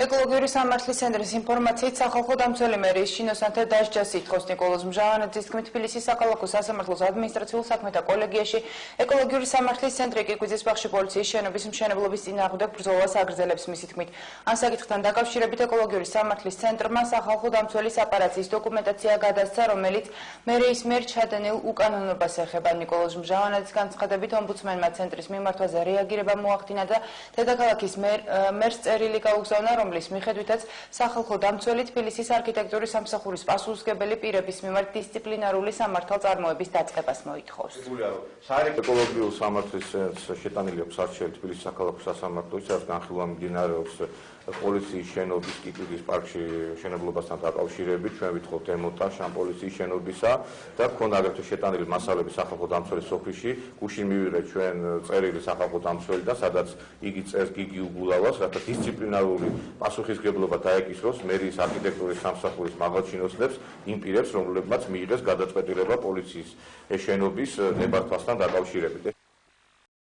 ეკოლოგიური სამართლის ცენტრის ინფორმაციით სახალხო დამცველი მერის შინოსანთა დასჯა სიტყვის ნიკოლოზ მჟავანაძის თქმით თბილისის საქალაქო სასამართლოს ადმინისტრაციულ საქმეთა კოლეგიაში ეკოლოგიური სამართლის ცენტრი კიკვიძის ბაღში პოლიციის შენობის მშენებლობის წინააღმდეგ ბრძოლას აგრძელებს. მისი თქმით, ამ საკითხთან დაკავშირებით ეკოლოგიური სამართლის ცენტრმა სახალხო დამცველის აპარატის დოკუმენტაცია გადასცა, რომელიც მერიის მიერ ჩადენილ უკანონობას ეხება. ნიკოლოზ მჟავანაძის განცხადებით, ომბუდსმენმა ცენტრის მიმართვაზე რეაგირება მოახდინა და დედაქალაქის მერს წერილი გაუგზავნა, რომლის მიხედვითაც სახალხო დამცველი თბილისის არქიტექტურის სამსახურის პასუხისმგებელი პირების მიმართ დისციპლინარული სამართალწარმოების დაწყებას მოითხოვს. ეკოლოგიურ სამართლის შეტანილი აქვს არჩევით თბილისის საქალაქო სასამართლოში, რაც განხილვა მიმდინარეობს პოლიციის შენობის კიკვიძის პარკში მშენებლობასთან დაკავშირებით. ჩვენ ვითხოვთ დემონტაჟ ამ პოლიციის შენობისა და გქონდა აგრეთვე შეტანილი მასალები სახალხო დამცველის ოფისში. გუშინ მივიღეთ ჩვენ წერილი სახალხო დამცველიდან, სადაც იგი წერს გიგი უგულავას, რათა დისციპლინარული პასუხისმგებლობა დაეკისროს მერიის არქიტექტურის სამსახურის მაღალჩინოსნებს, იმ პირებს, რომლებმაც მიიღეს გადაწყვეტილება პოლიციის შენობის ნებართვასთან დაკავშირებით.